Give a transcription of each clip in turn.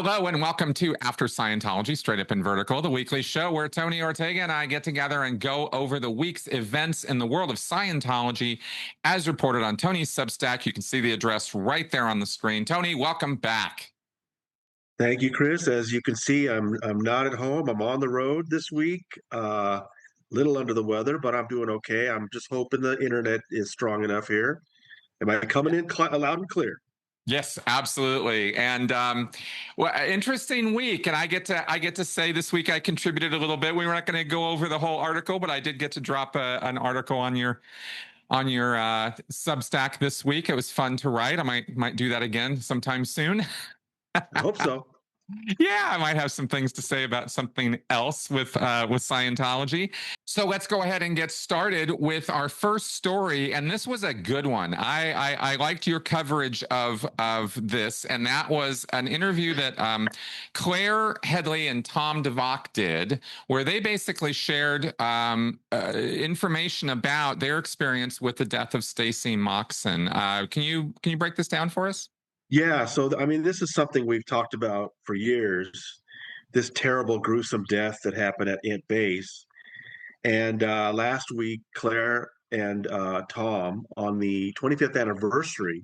Hello and welcome to After Scientology, Straight Up and Vertical, the weekly show where Tony Ortega and I get together and go over the week's events in the world of Scientology as reported on Tony's Substack. You can see the address right there on the screen. Tony, welcome back. Thank you, Chris. As you can see, I'm not at home. I'm on the road this week. Little under the weather, but I'm doing okay. I'm just hoping the internet is strong enough here. Am I coming in loud and clear? Yes, absolutely. And well, interesting week. And I get to say this week I contributed a little bit. We were not going to go over the whole article, but I did get to drop an article on your Substack this week. It was fun to write. I might do that again sometime soon. I hope so. Yeah, I might have some things to say about something else with Scientology. So let's go ahead and get started with our first story. And this was a good one. I liked your coverage of this, and that was an interview that Claire Headley and Tom DeVock did, where they basically shared information about their experience with the death of Stacy Moxon. Can you break this down for us? Yeah, so I mean, this is something we've talked about for years, this terrible, gruesome death that happened at Int Base. And last week, Claire and Tom, on the 25th anniversary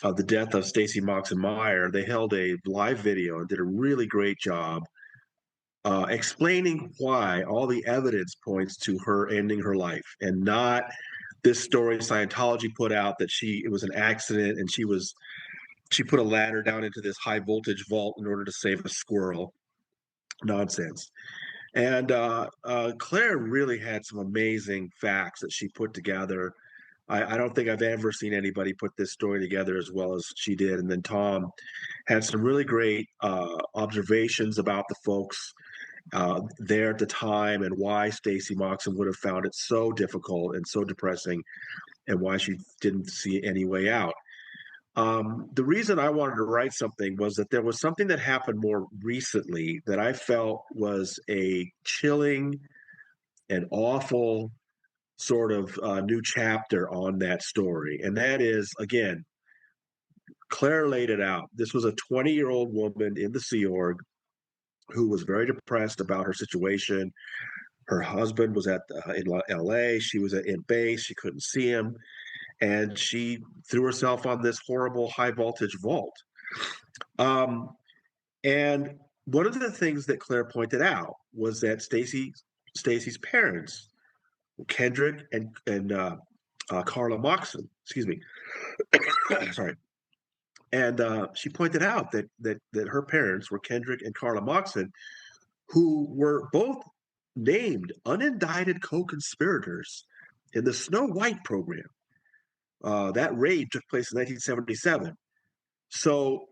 of the death of Stacy Moxon Meyer, they held a live video and did a really great job explaining why all the evidence points to her ending her life, and not this story Scientology put out that it was an accident and she put a ladder down into this high voltage vault in order to save a squirrel. Nonsense. And Claire really had some amazing facts that she put together. I don't think I've ever seen anybody put this story together as well as she did. And then Tom had some really great observations about the folks there at the time and why Stacy Moxon would have found it so difficult and so depressing, and why she didn't see any way out. The reason I wanted to write something was that there was something that happened more recently that I felt was a chilling and awful sort of new chapter on that story. And that is, again, Claire laid it out. This was a 20-year-old woman in the Sea Org who was very depressed about her situation. Her husband was in LA. She was in base. She couldn't see him. And she threw herself on this horrible high voltage vault. And one of the things that Claire pointed out was that Stacy's parents, Kendrick and Carla Moxon, excuse me, sorry, and she pointed out that her parents were Kendrick and Carla Moxon, who were both named unindicted co-conspirators in the Snow White program. That raid took place in 1977. So,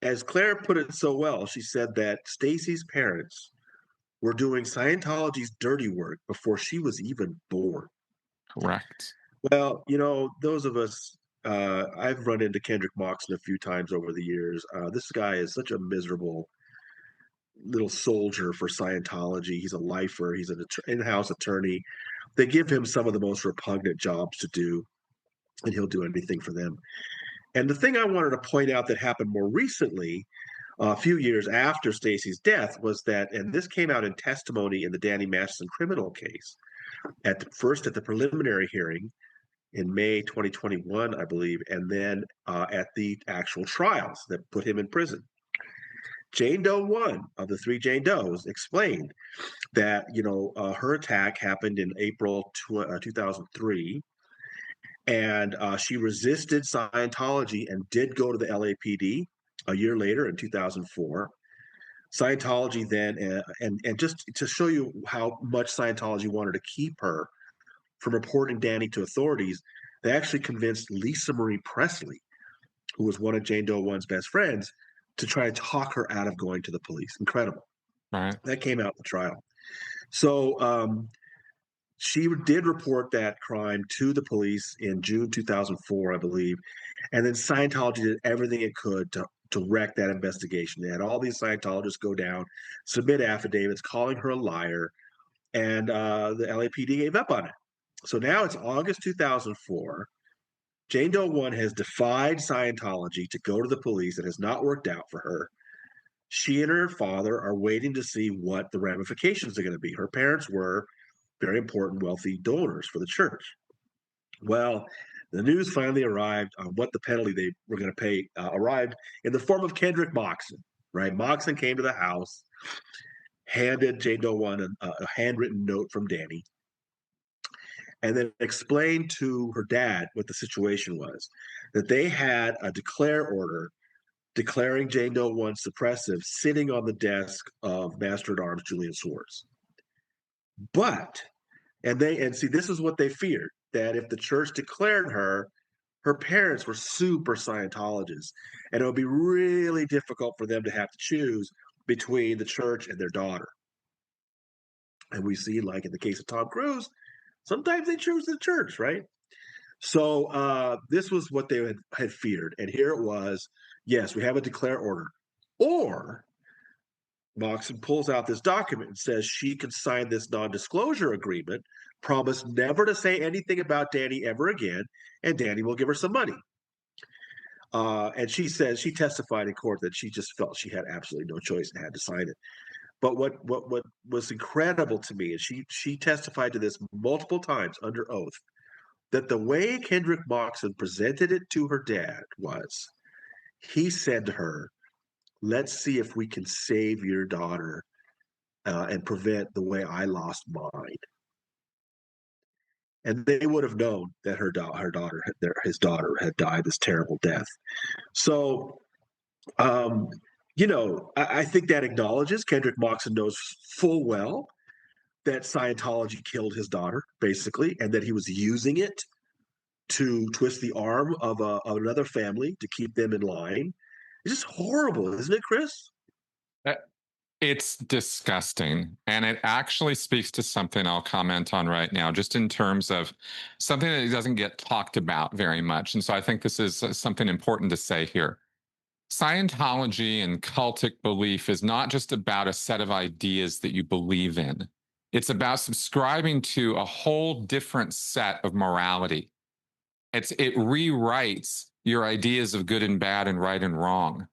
as Claire put it so well, she said that Stacy's parents were doing Scientology's dirty work before she was even born. Correct. Well, those of us, I've run into Kendrick Moxon a few times over the years. This guy is such a miserable little soldier for Scientology. He's a lifer. He's an in-house attorney. They give him some of the most repugnant jobs to do, and he'll do anything for them. And the thing I wanted to point out that happened more recently, a few years after Stacy's death, was that, and this came out in testimony in the Danny Masterson criminal case, at the preliminary hearing in May 2021, I believe, and then at the actual trials that put him in prison. Jane Doe 1 of the three Jane Does explained that, her attack happened in April 2003. And she resisted Scientology and did go to the LAPD a year later in 2004. Scientology then, and just to show you how much Scientology wanted to keep her from reporting Danny to authorities, they actually convinced Lisa Marie Presley, who was one of Jane Doe 1's best friends, to try to talk her out of going to the police. Incredible. Right. That came out in the trial. So she did report that crime to the police in June 2004, I believe. And then Scientology did everything it could to wreck that investigation. They had all these Scientologists go down, submit affidavits calling her a liar, and the LAPD gave up on it. So now it's August 2004. Jane Doe 1 has defied Scientology to go to the police. It has not worked out for her. She and her father are waiting to see what the ramifications are going to be. Her parents were very important, wealthy donors for the church. Well, the news finally arrived on what the penalty they were going to pay arrived in the form of Kendrick Moxon. Right, Moxon came to the house, handed Jane Doe 1 a handwritten note from Danny, and then explained to her dad what the situation was. That they had a declare order declaring Jane Doe 1 suppressive sitting on the desk of Master at Arms Julian Swartz. But and see, this is what they feared, that if the church declared her, her parents were super Scientologists, and it would be really difficult for them to have to choose between the church and their daughter. And we see, like in the case of Tom Cruise, sometimes they choose the church, right? So this was what they had feared. And here it was. Yes, we have a declare order. Or Moxon pulls out this document and says she can sign this non-disclosure agreement, promise never to say anything about Danny ever again, and Danny will give her some money. And she says she testified in court that she just felt she had absolutely no choice and had to sign it. But what was incredible to me, and she testified to this multiple times under oath, that the way Kendrick Moxon presented it to her dad was, he said to her, "Let's see if we can save your daughter and prevent the way I lost mine." And they would have known that his daughter had died this terrible death. So, I think that acknowledges Kendrick Moxon knows full well that Scientology killed his daughter, basically, and that he was using it to twist the arm of another family to keep them in line. It's just horrible, isn't it, Chris? It's disgusting. And it actually speaks to something I'll comment on right now, just in terms of something that doesn't get talked about very much. And so I think this is something important to say here. Scientology and cultic belief is not just about a set of ideas that you believe in. It's about subscribing to a whole different set of morality. It rewrites your ideas of good and bad and right and wrong,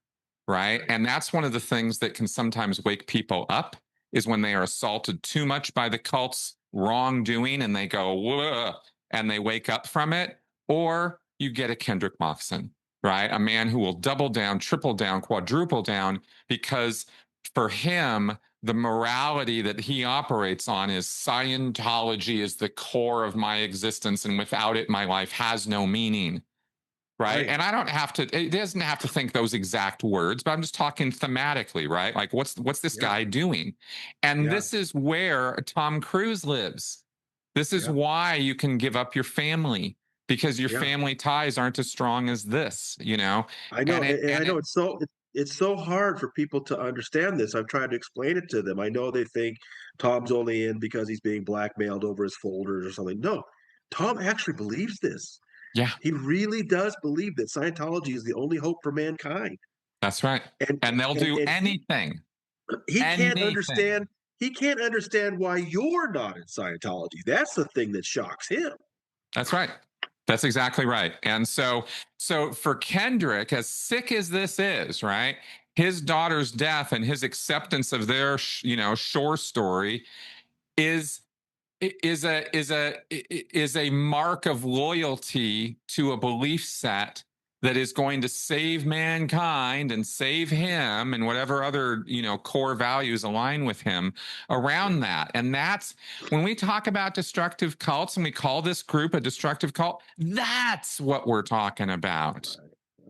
right? And that's one of the things that can sometimes wake people up, is when they are assaulted too much by the cult's wrongdoing and they go, whoa, and they wake up from it. Or you get a Kendrick Moxon, right? A man who will double down, triple down, quadruple down, because for him, the morality that he operates on is Scientology is the core of my existence, and without it, my life has no meaning. Right. And I don't have to, it doesn't have to think those exact words, but I'm just talking thematically, right? Like what's this guy doing? And this is where Tom Cruise lives. This is why you can give up your family, because your family ties aren't as strong as this, I know. And I know it's so hard for people to understand this. I've tried to explain it to them. I know they think Tom's only in because he's being blackmailed over his folders or something. No, Tom actually believes this. Yeah, he really does believe that Scientology is the only hope for mankind. That's right. And they'll do anything. He can't understand. He can't understand why you're not in Scientology. That's the thing that shocks him. That's right. That's exactly right. And so for Kendrick, as sick as this is, right, his daughter's death and his acceptance of their, shore story is a mark of loyalty to a belief set that is going to save mankind and save him and whatever other, core values align with him around that. And that's when we talk about destructive cults and we call this group a destructive cult, that's what we're talking about.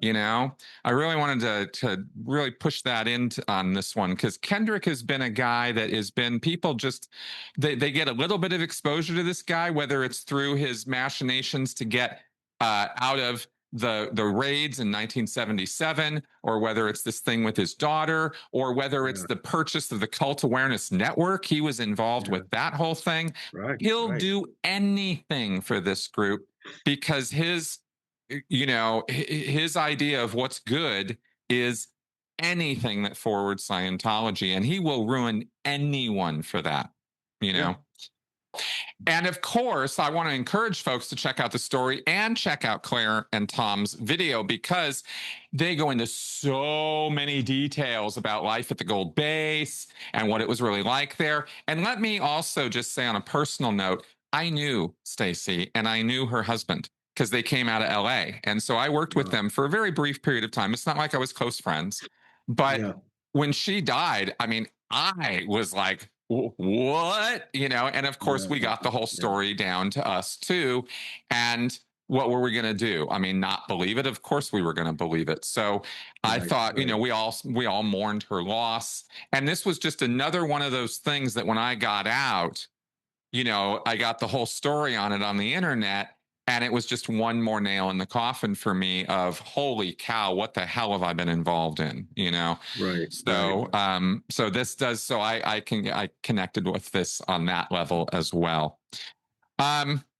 I really wanted to really push that on this one, because Kendrick has been a guy that has been, people just, they get a little bit of exposure to this guy, whether it's through his machinations to get out of the raids in 1977, or whether it's this thing with his daughter, or whether it's the purchase of the Cult Awareness Network. He was involved with that whole thing. He'll do anything for this group, because his idea of what's good is anything that forwards Scientology, and he will ruin anyone for that, And of course, I want to encourage folks to check out the story and check out Claire and Tom's video, because they go into so many details about life at the Gold Base and what it was really like there. And let me also just say, on a personal note, I knew Stacy and I knew her husband because they came out of LA. And so I worked with them for a very brief period of time. It's not like I was close friends, but Yeah. when she died, I mean, I was like, what? And of course, we got the whole story down to us too. And what were we going to do? I mean, not believe it? Of course we were going to believe it. So I thought, we all mourned her loss. And this was just another one of those things that when I got out, I got the whole story on it on the internet. And it was just one more nail in the coffin for me of, holy cow, what the hell have I been involved in? Right. So, so this does, so I connected with this on that level as well.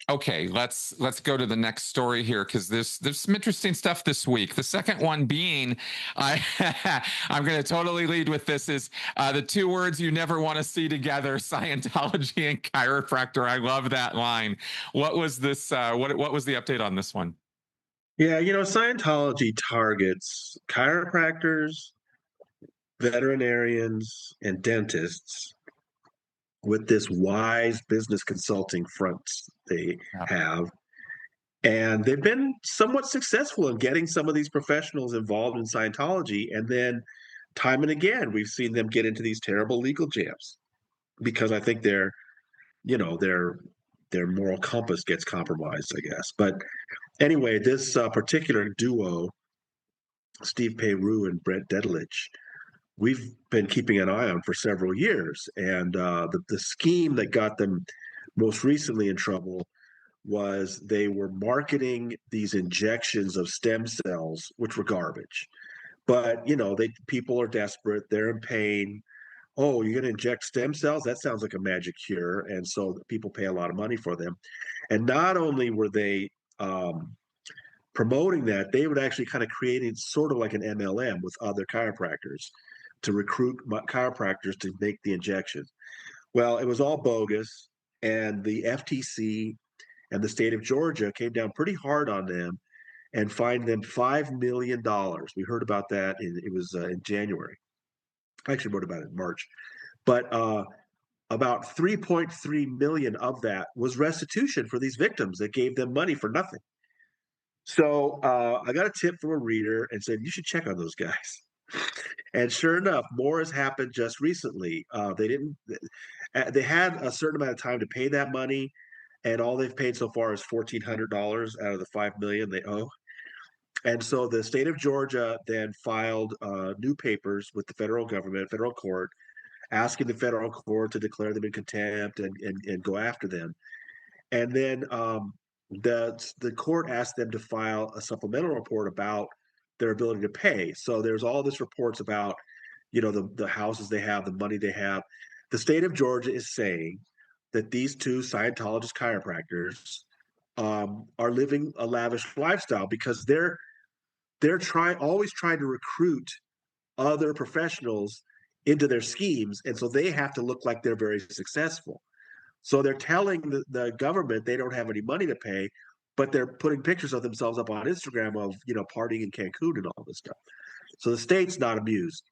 Okay, let's go to the next story here, because there's some interesting stuff this week. The second one being, I'm going to totally lead with this, is the two words you never want to see together: Scientology and chiropractor. I love that line. What was this? What was the update on this one? Yeah, Scientology targets chiropractors, veterinarians, and dentists with this wise business consulting front they have. And they've been somewhat successful in getting some of these professionals involved in Scientology. And then time and again, we've seen them get into these terrible legal jams because I think their moral compass gets compromised, I guess. But anyway, this particular duo, Steve Peyroux and Brett Dedelich, we've been keeping an eye on for several years. And the scheme that got them most recently in trouble was they were marketing these injections of stem cells, which were garbage. But people are desperate, they're in pain. Oh, you're going to inject stem cells? That sounds like a magic cure, and so people pay a lot of money for them. And not only were they promoting that, they would actually kind of creating sort of like an MLM with other chiropractors to recruit chiropractors to make the injections. Well, it was all bogus, and the FTC and the state of Georgia came down pretty hard on them and fined them $5 million. We heard about that. It was in January. I actually wrote about it in March. But about 3.3 million of that was restitution for these victims that gave them money for nothing. So I got a tip from a reader and said, you should check on those guys. And sure enough, more has happened just recently. They had a certain amount of time to pay that money, and all they've paid so far is $1,400 out of the $5 million they owe. And so the state of Georgia then filed new papers with the federal government, federal court, asking the federal court to declare them in contempt and go after them. And then the court asked them to file a supplemental report about their ability to pay. So there's all this reports about, the houses they have, the money they have. The state of Georgia is saying that these two Scientologist chiropractors are living a lavish lifestyle because they're always trying to recruit other professionals into their schemes, and so they have to look like they're very successful. So they're telling the government they don't have any money to pay, but they're putting pictures of themselves up on Instagram of partying in Cancun and all this stuff. So the state's not amused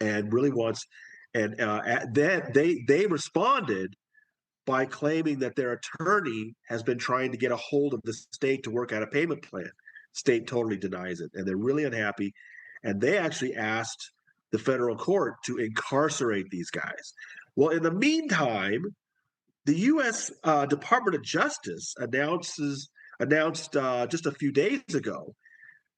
and really wants, and then they responded by claiming that their attorney has been trying to get a hold of the state to work out a payment plan. State totally denies it, and they're really unhappy. And they actually asked the federal court to incarcerate these guys. Well, in the meantime, the U.S. Department of Justice announced just a few days ago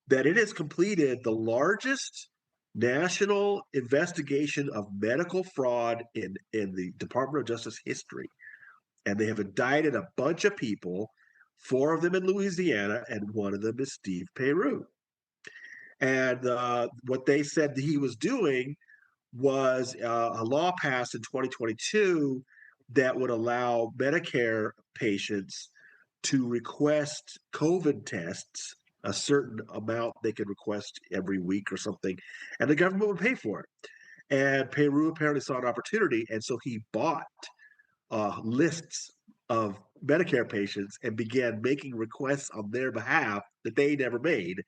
that it has completed the largest national investigation of medical fraud in the Department of Justice history. And they have indicted a bunch of people, 4 of them in Louisiana, and one of them is Steve Peyroux. And what they said that he was doing was a law passed in 2022 that would allow Medicare patients to request COVID tests, a certain amount they could request every week or something, and the government would pay for it. And Peyroux apparently saw an opportunity, and so he bought lists of Medicare patients and began making requests on their behalf that they never made.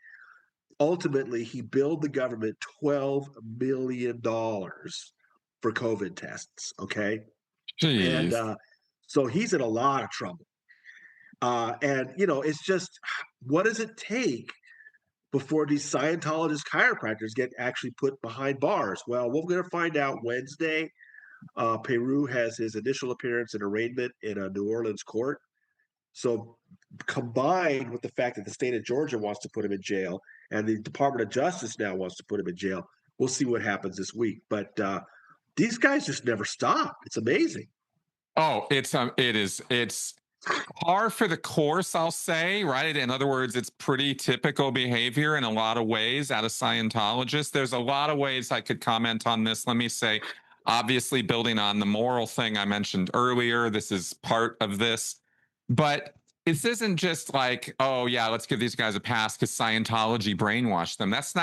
Ultimately, he billed the government $12 million for COVID tests. Okay. And Jeez. so he's in a lot of trouble. And, it's just, what does it take before these Scientologist chiropractors get actually put behind bars? Well, we're going to find out Wednesday. Peru has his initial appearance and arraignment in a New Orleans court. So, combined with the fact that the state of Georgia wants to put him in jail and the Department of Justice now wants to put him in jail, we'll see what happens this week. But these guys just never stop. It's amazing. Oh, it's par for the course, I'll say, right? In other words, it's pretty typical behavior in a lot of ways out of Scientologists. There's a lot of ways I could comment on this. Let me say, obviously, building on the moral thing I mentioned earlier, this is part of this. But this isn't just like, oh, yeah, let's give these guys a pass because Scientology brainwashed them. That's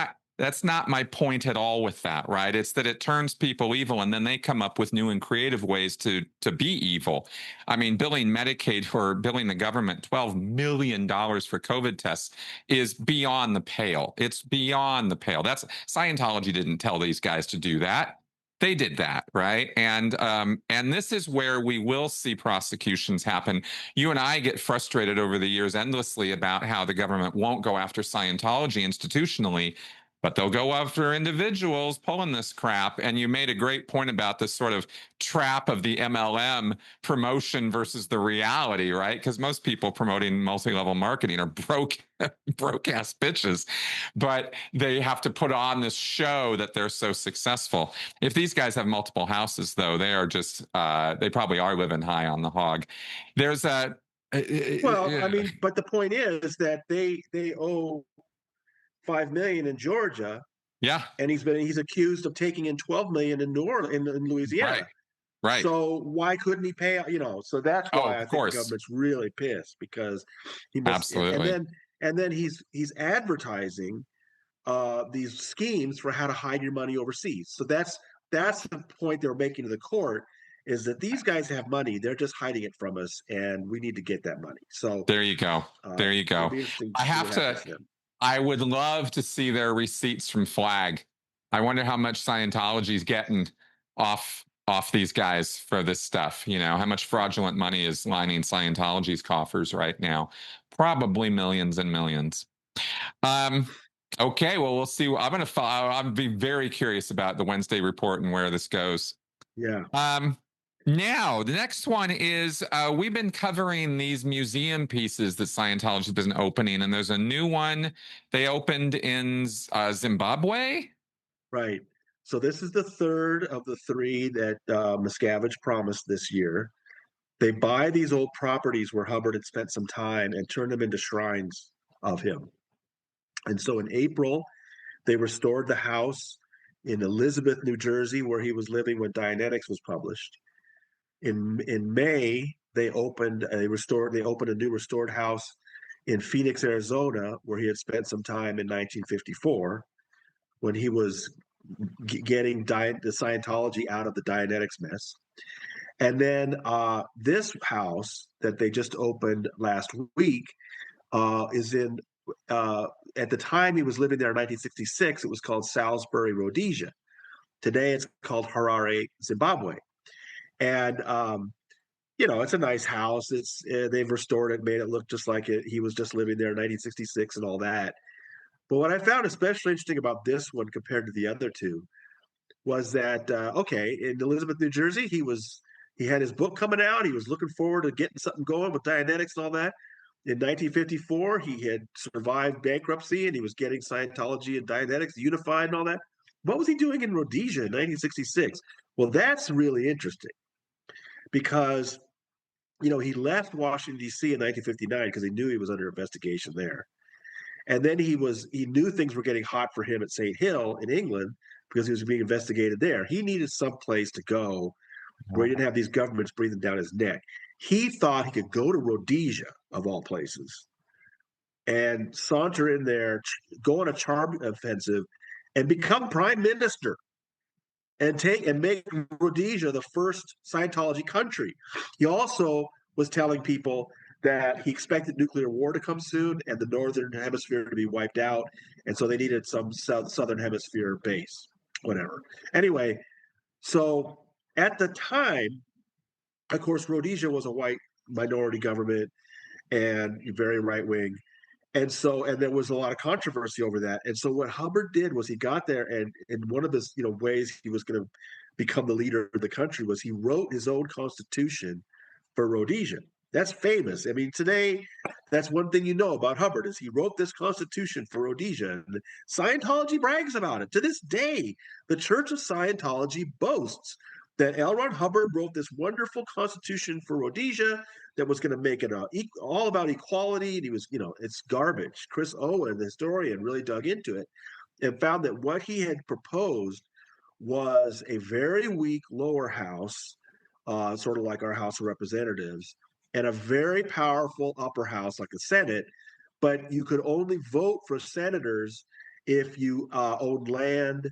not my point at all with that, right? It's that it turns people evil and then they come up with new and creative ways to be evil. I mean, billing Medicaid or billing the government $12 million for COVID tests is beyond the pale. It's beyond the pale. That's Scientology didn't tell these guys to do that. They did that, right? And this is where we will see prosecutions happen. You and I get frustrated over the years endlessly about how the government won't go after Scientology institutionally, but they'll go after individuals pulling this crap. And you made a great point about this sort of trap of the MLM promotion versus the reality, right? Because most people promoting multi-level marketing are broke ass bitches, but they have to put on this show that they're so successful. If these guys have multiple houses, though, they are just they probably are living high on the hog. There's a Well, I mean, but the point is that they owe $5 million in Georgia, yeah, and he's accused of taking in $12 million in New Orleans, in Louisiana. right. So why couldn't he pay? So that's Oh, why I of think the course, government's really pissed, because he must. absolutely. And then he's advertising these schemes for how to hide your money overseas. So that's the point they're making to the court, is that these guys have money, they're just hiding it from us, and we need to get that money. So There you go. There you it'll go. be interesting to I see have what to. happens then. I would love to see their receipts from Flag. I wonder how much Scientology's getting off these guys for this stuff. How much fraudulent money is lining Scientology's coffers right now? Probably millions and millions. Okay, well, we'll see. I'm going to follow. I'll be very curious about the Wednesday report and where this goes. Yeah. Now, the next one is we've been covering these museum pieces that Scientology has been opening, and there's a new one they opened in Zimbabwe. Right. So this is the third of the three that Muscavage promised this year. They buy these old properties where Hubbard had spent some time and turn them into shrines of him. And so in April, they restored the house in Elizabeth, New Jersey, where he was living when Dianetics was published. In May, they opened a new restored house in Phoenix, Arizona, where he had spent some time in 1954 when he was getting the Scientology out of the Dianetics mess. And then this house that they just opened last week is in, at the time he was living there in 1966, it was called Salisbury, Rhodesia. Today it's called Harare, Zimbabwe. And, it's a nice house. They've restored it, made it look just like he was just living there in 1966 and all that. But what I found especially interesting about this one compared to the other two was that in Elizabeth, New Jersey, he had his book coming out. He was looking forward to getting something going with Dianetics and all that. In 1954, he had survived bankruptcy and he was getting Scientology and Dianetics unified and all that. What was he doing in Rhodesia in 1966? Well, that's really interesting because he left Washington D.C. in 1959 because he knew he was under investigation there. And then he knew things were getting hot for him at St. Hill in England because he was being investigated there. He needed some place to go where he didn't have these governments breathing down his neck. He thought he could go to Rhodesia, of all places, and saunter in there, go on a charm offensive, and become prime minister, and make Rhodesia the first Scientology country. He also was telling people that he expected nuclear war to come soon and the northern hemisphere to be wiped out, and so they needed some southern hemisphere base, whatever. Anyway, so at the time, of course, Rhodesia was a white minority government and very right wing. And so, and there was a lot of controversy over that. And so, what Hubbard did was he got there, and in one of his, ways he was going to become the leader of the country was he wrote his own constitution for Rhodesia. That's famous. I mean, today, that's one thing you know about Hubbard is he wrote this constitution for Rhodesia. And Scientology brags about it. To this day, the Church of Scientology boasts that L. Ron Hubbard wrote this wonderful constitution for Rhodesia that was going to make it all about equality. And he was, it's garbage. Chris Owen, the historian, really dug into it and found that what he had proposed was a very weak lower house, sort of like our House of Representatives, and a very powerful upper house like the Senate. But you could only vote for senators if you owned land,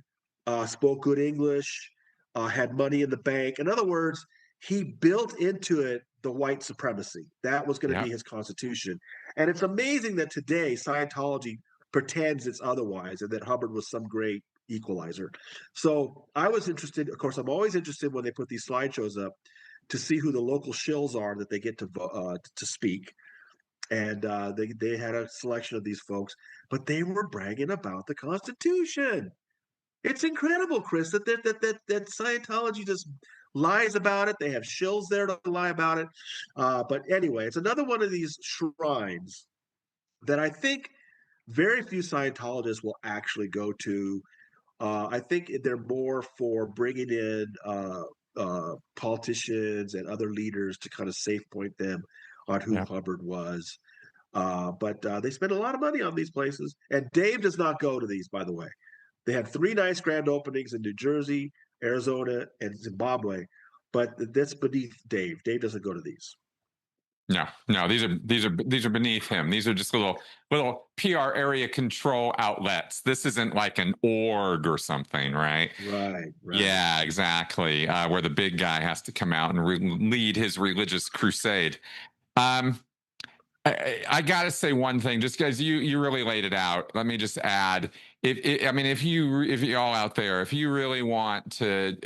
spoke good English, had money in the bank. In other words, he built into it the white supremacy. That was going to be his constitution. And it's amazing that today Scientology pretends it's otherwise and that Hubbard was some great equalizer. So I was interested, of course, I'm always interested when they put these slideshows up to see who the local shills are that they get to speak. And they had a selection of these folks, but they were bragging about the Constitution. It's incredible, Chris, that Scientology just lies about it. They have shills there to lie about it. But anyway, it's another one of these shrines that I think very few Scientologists will actually go to. I think they're more for bringing in politicians and other leaders to kind of safe point them on who Hubbard was. But they spend a lot of money on these places. And Dave does not go to these, by the way. They had 3 nice grand openings in New Jersey, Arizona, and Zimbabwe, but that's beneath Dave. Dave doesn't go to these. No, these are beneath him. These are just little PR area control outlets. This isn't like an org or something, right? Right. Yeah, exactly. Where the big guy has to come out and lead his religious crusade. I got to say one thing, just because you really laid it out. Let me just add, if you all out there, if you really want to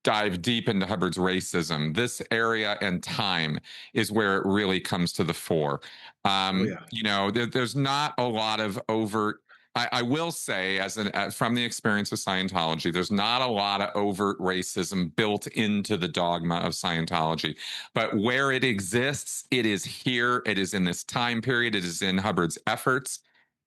dive deep into Hubbard's racism, this area and time is where it really comes to the fore. There's not a lot of overt. I will say, from the experience of Scientology, there's not a lot of overt racism built into the dogma of Scientology. But where it exists, it is here. It is in this time period. It is in Hubbard's efforts.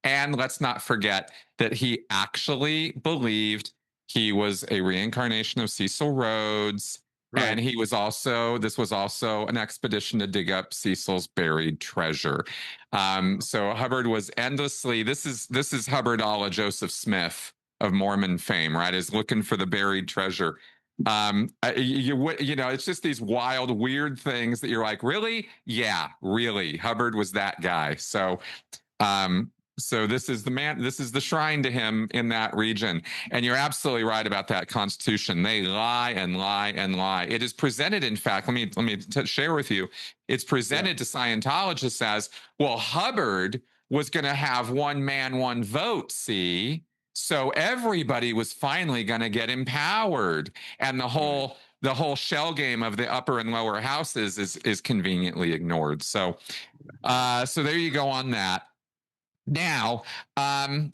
And let's not forget that he actually believed he was a reincarnation of Cecil Rhodes. Right. And this was also an expedition to dig up Cecil's buried treasure. So Hubbard was endlessly, this is Hubbard a la Joseph Smith of Mormon fame, right? Is looking for the buried treasure. It's just these wild, weird things that you're like, really? Yeah, really. Hubbard was that guy. So this is the shrine to him in that region. And you're absolutely right about that Constitution. They lie and lie and lie. It is presented, in fact, let me share with you. It's presented to Scientologists as, well, Hubbard was going to have one man, one vote, see? So everybody was finally going to get empowered. And the whole shell game of the upper and lower houses is conveniently ignored. So there you go on that. Now,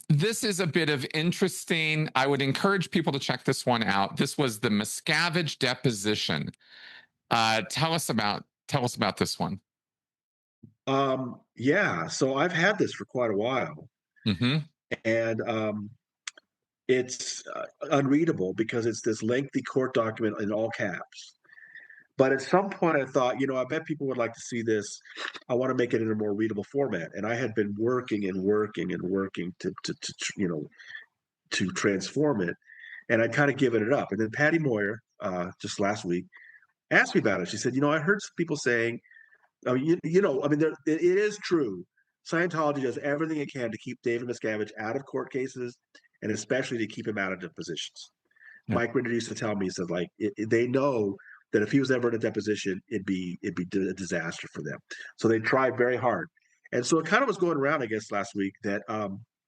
this is a bit of interesting. I would encourage people to check this one out. This was the Muscavage deposition. Tell us about this one. So I've had this for quite a while, and it's unreadable because it's this lengthy court document in all caps. But at some point I thought, I bet people would like to see this. I want to make it in a more readable format. And I had been working and working and working to transform it. And I'd kind of given it up. And then Patty Moyer, just last week, asked me about it. She said, I heard some people saying, it is true. Scientology does everything it can to keep David Miscavige out of court cases, and especially to keep him out of depositions. Mike Ritter used to tell me, he said, they know that if he was ever in a deposition, it'd be a disaster for them. So they tried very hard. And so it kind of was going around, I guess, last week that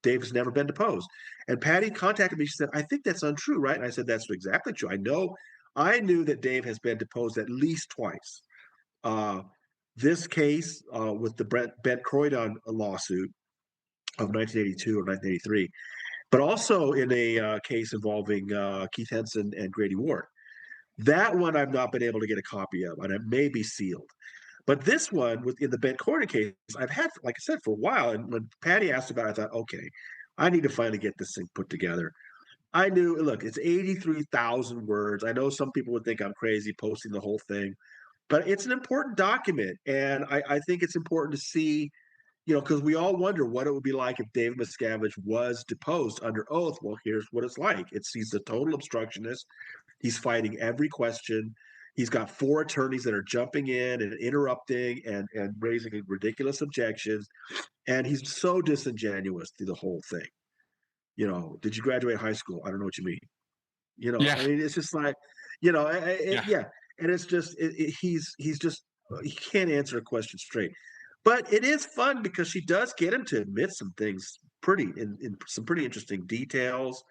Dave has never been deposed. And Patty contacted me. She said, "I think that's untrue, right?" And I said, "That's exactly true. I knew that Dave has been deposed at least twice. Uh, this case with the Ben Croydon lawsuit of 1982 or 1983, but also in a case involving Keith Henson and Grady Ward. That one I've not been able to get a copy of, and it may be sealed. But this one, in the Ben Corder case, I've had, like I said, for a while. And when Patty asked about it, I thought, okay, I need to finally get this thing put together. I knew, look, it's 83,000 words. I know some people would think I'm crazy posting the whole thing, but it's an important document. And I think it's important to see, because we all wonder what it would be like if David Miscavige was deposed under oath. Well, here's what it's like. He's a total obstructionist. He's fighting every question. He's got 4 attorneys that are jumping in and interrupting and raising ridiculous objections. And he's so disingenuous through the whole thing. Did you graduate high school? I don't know what you mean. Yeah. I mean, it's just like, yeah. Yeah. And it's just, he's just, he can't answer a question straight. But it is fun because she does get him to admit some things in some pretty interesting details.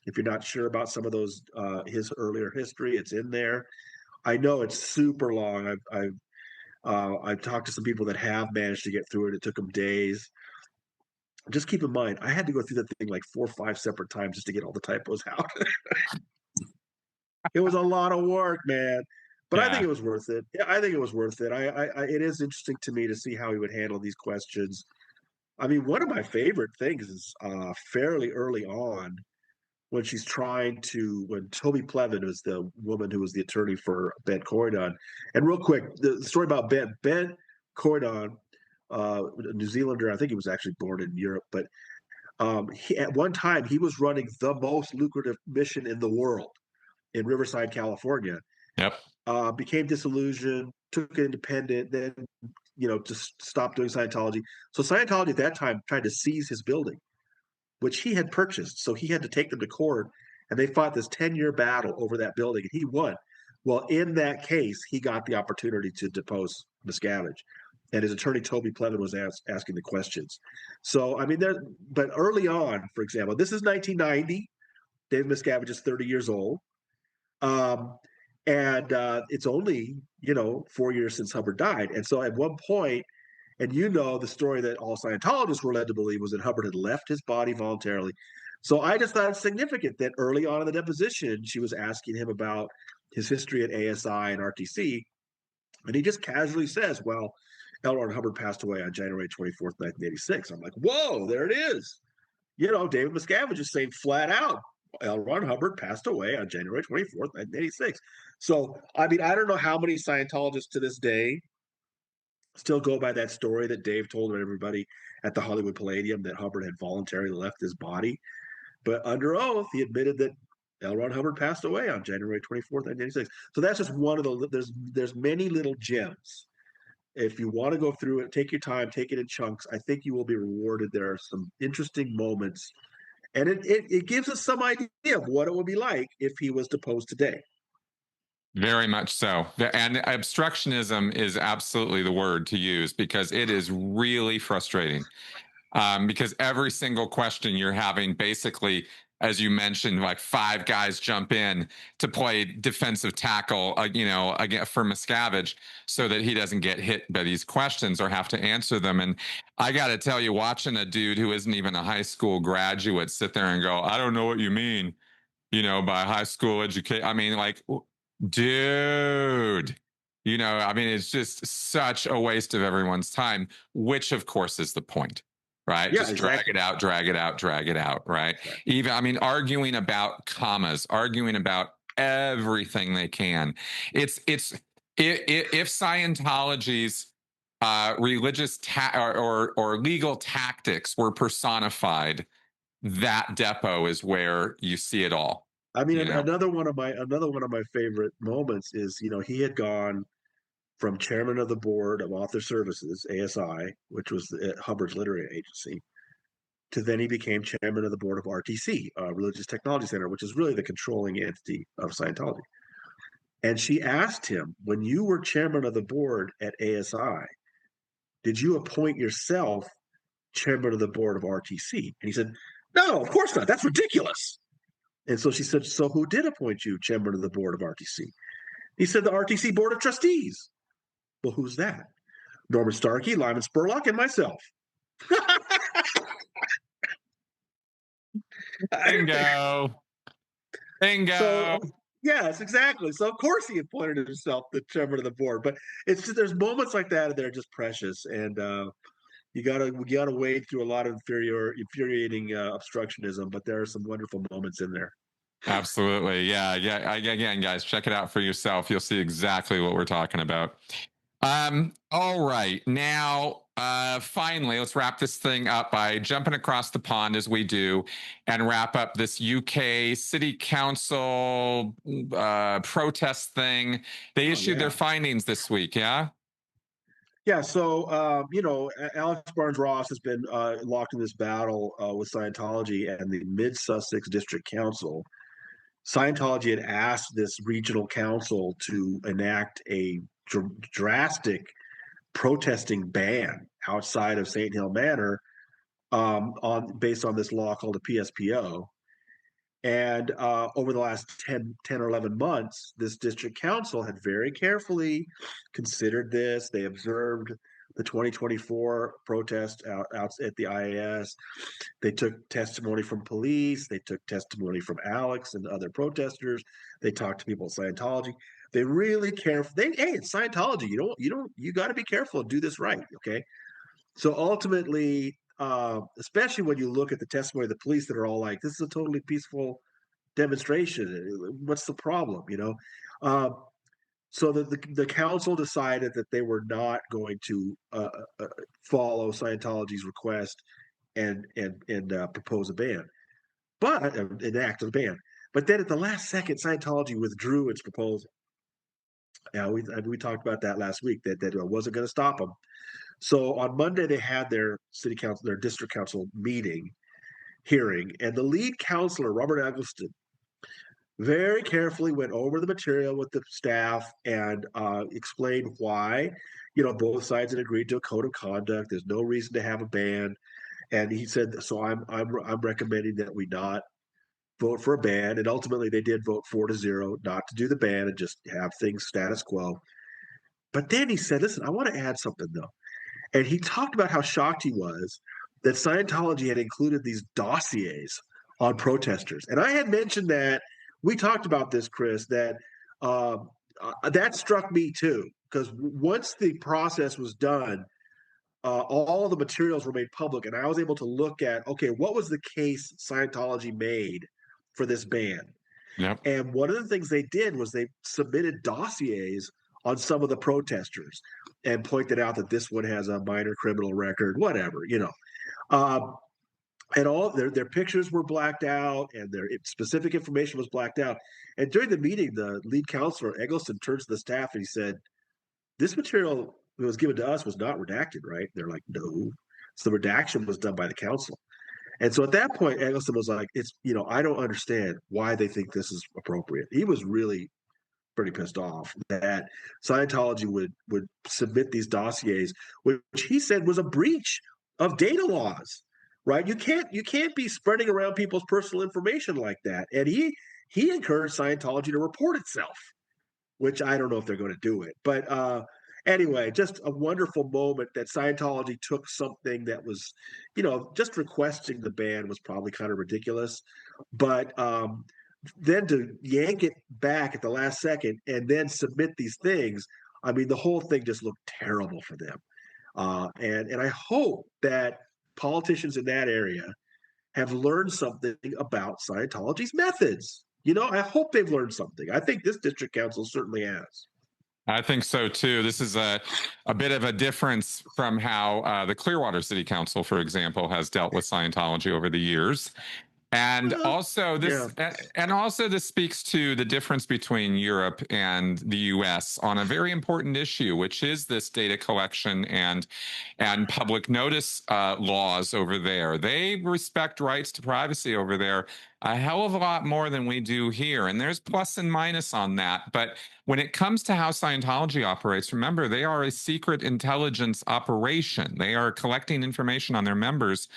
If you're not sure about some of those, his earlier history, it's in there. I know it's super long. I've talked to some people that have managed to get through it. It took them days. Just keep in mind, I had to go through that thing like 4 or 5 separate times just to get all the typos out. It was a lot of work, man. But I think Yeah. it was worth it. Yeah, I think it was worth it. It is interesting to me to see how he would handle these questions. I mean, one of my favorite things is fairly early on when when Toby Plevin was the woman who was the attorney for Ben Corydon. And real quick, the story about Ben Corydon, a New Zealander, I think he was actually born in Europe, but at one time he was running the most lucrative mission in the world in Riverside, California. Yep. Became disillusioned, took it independent, then just stopped doing Scientology. So Scientology at that time tried to seize his building, which he had purchased. So he had to take them to court, and they fought this 10-year battle over that building, and he won. Well, in that case, he got the opportunity to depose Miscavige, and his attorney Toby Plevin was asking the questions. So I mean, but early on, for example, this is 1990. David Miscavige is 30 years old. Um, and it's only 4 years since Hubbard died. And so at one point, and the story that all Scientologists were led to believe was that Hubbard had left his body voluntarily. So I just thought it's significant that early on in the deposition, she was asking him about his history at ASI and RTC, and he just casually says, "Well, L. Ron Hubbard passed away on January 24th, 1986." I'm like, "Whoa, there it is." David Miscavige is saying flat out, L. Ron Hubbard passed away on January 24th, 1986. So, I mean, I don't know how many Scientologists to this day still go by that story that Dave told everybody at the Hollywood Palladium that Hubbard had voluntarily left his body. But under oath, he admitted that L. Ron Hubbard passed away on January 24th, 1986. So that's just one of there's many little gems. If you want to go through it, take your time, take it in chunks. I think you will be rewarded. There are some interesting moments, and it gives us some idea of what it would be like if he was deposed today. Very much so. And obstructionism is absolutely the word to use because it is really frustrating. Because every single question you're having, basically, as you mentioned, like 5 guys jump in to play defensive tackle, again for Miscavige, so that he doesn't get hit by these questions or have to answer them. And I got to tell you, watching a dude who isn't even a high school graduate sit there and go, "I don't know what you mean, by high school education." I mean, like, dude. I mean, it's just such a waste of everyone's time, which of course is the point, right? Yeah, Just exactly. drag it out, right? Right. Even, I mean, arguing about commas, arguing about everything they can. If Scientology's religious or legal tactics were personified, that depot is where you see it all. I mean, another one of my favorite moments is he had gone from chairman of the board of Author Services (ASI), which was Hubbard's literary agency, to then he became chairman of the board of RTC, Religious Technology Center, which is really the controlling entity of Scientology. And she asked him, when you were chairman of the board at ASI, did you appoint yourself chairman of the board of RTC? And he said, no, of course not. That's ridiculous. And so she said, so who did appoint you chairman of the board of RTC? He said, the RTC board of trustees. Well, who's that? Norman Starkey, Lyman Spurlock, and myself. Bingo. Bingo. So, yes, exactly. So, of course, he appointed himself the chairman of the board. But it's just, there's moments like that that are just precious. And you gotta wade through a lot of infuriating obstructionism, but there are some wonderful moments in there. Absolutely. Yeah. Again, guys, check it out for yourself. You'll see exactly what we're talking about. All right. Now, finally, let's wrap this thing up by jumping across the pond as we do and wrap up this UK City Council protest thing. They issued their findings this week. Yeah. Yeah, so Alex Barnes Ross has been locked in this battle with Scientology and the Midsussex District Council. Scientology had asked this regional council to enact a drastic protesting ban outside of St. Hill Manor based on this law called the PSPO. And over the last 10 or 11 months, this district council had very carefully considered this. They observed the 2024 protest out at the IAS. They took testimony from police. They took testimony from Alex and other protesters. They talked to people at Scientology. They really careful. Hey, it's Scientology. You got to be careful and do this right. Okay. So ultimately, especially when you look at the testimony of the police that are all like, this is a totally peaceful demonstration. What's the problem? So the council decided that they were not going to follow Scientology's request and propose a ban, but enact a ban. But then at the last second, Scientology withdrew its proposal. Yeah, we talked about that last week that it wasn't going to stop them. So on Monday they had their district council hearing, and the lead counselor Robert Eggleston very carefully went over the material with the staff and explained why, both sides had agreed to a code of conduct. There's no reason to have a ban, and he said, so I'm recommending that we not vote for a ban, and ultimately they did vote 4-0 not to do the ban and just have things status quo. But then he said, listen, I want to add something though. And he talked about how shocked he was that Scientology had included these dossiers on protesters. And I had mentioned that we talked about this, Chris, that that struck me too, because once the process was done, all of the materials were made public, and I was able to look at, okay, what was the case Scientology made for this ban? Yep. And one of the things they did was they submitted dossiers on some of the protesters and pointed out that this one has a minor criminal record, whatever, and all their pictures were blacked out and their specific information was blacked out. And during the meeting, the lead counselor Eggleston turns to the staff and he said, this material that was given to us was not redacted, right? They're like, no. So the redaction was done by the council. And so at that point, Eggleston was like, I don't understand why they think this is appropriate. He was really pretty pissed off that Scientology would submit these dossiers, which he said was a breach of data laws, right? You can't be spreading around people's personal information like that. And he encouraged Scientology to report itself, which I don't know if they're going to do it. But anyway, just a wonderful moment that Scientology took something that was, just requesting the ban was probably kind of ridiculous. But then to yank it back at the last second and then submit these things, I mean, the whole thing just looked terrible for them. And I hope that politicians in that area have learned something about Scientology's methods. I hope they've learned something. I think this district council certainly has. I think so too. This is a bit of a difference from how the Clearwater City Council, for example, has dealt with Scientology over the years. And also this speaks to the difference between Europe and the US on a very important issue, which is this data collection and public notice laws over there. They respect rights to privacy over there a hell of a lot more than we do here. And there's plus and minus on that. But when it comes to how Scientology operates, remember, they are a secret intelligence operation. They are collecting information on their members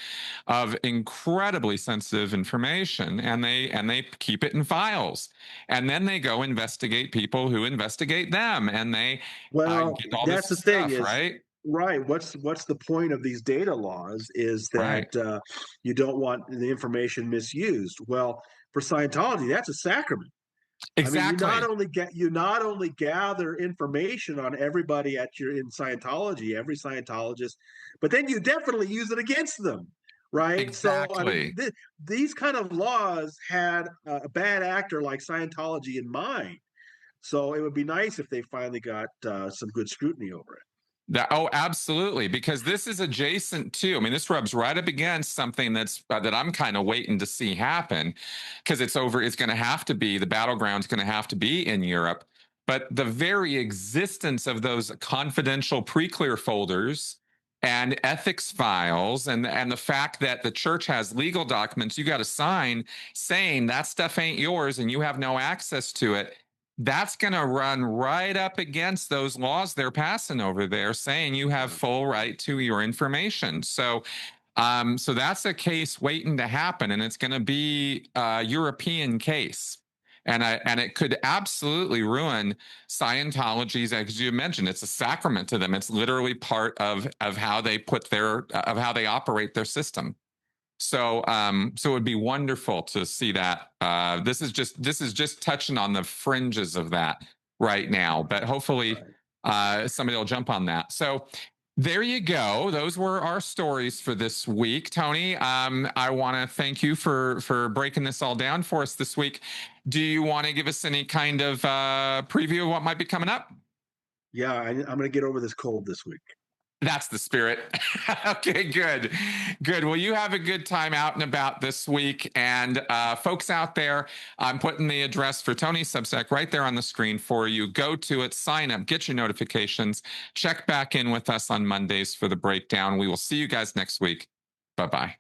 of incredibly sensitive information, and they keep it in files. And then they go investigate people who investigate them, and they Well, get all that's this the thing stuff, is, right? right. What's the point of these data laws is Right. that you don't want the information misused. Well, for Scientology, that's a sacrament. I mean, Exactly. you not only gather information on everybody at your in Scientology, every Scientologist, but then you definitely use it against them, right? So, I mean, Exactly. these kind of laws had a bad actor like Scientology in mind. So it would be nice if they finally got some good scrutiny over it. Oh, absolutely. Because this is adjacent to, I mean, this rubs right up against something that I'm kind of waiting to see happen, because it's over. It's going to have to be, the battleground's going to have to be in Europe. But the very existence of those confidential pre-clear folders and ethics files, and the fact that the church has legal documents you got to sign saying that stuff ain't yours and you have no access to it, that's going to run right up against those laws they're passing over there saying you have Yeah. full right to your information. So that's a case waiting to happen, and it's going to be a European case. And it could absolutely ruin Scientology's, as you mentioned, it's a sacrament to them. It's literally part of how they put their of how they operate their system. So it would be wonderful to see that. This is just touching on the fringes of that right now, but hopefully Right. somebody will jump on that. So there you go. Those were our stories for this week, Tony. I want to thank you for breaking this all down for us this week. Do you want to give us any kind of preview of what might be coming up? Yeah, I'm going to get over this cold this week. That's the spirit. Okay, good. Good. Well, you have a good time out and about this week. And folks out there, I'm putting the address for Tony's Substack right there on the screen for you. Go to it, sign up, get your notifications, check back in with us on Mondays for the breakdown. We will see you guys next week. Bye-bye.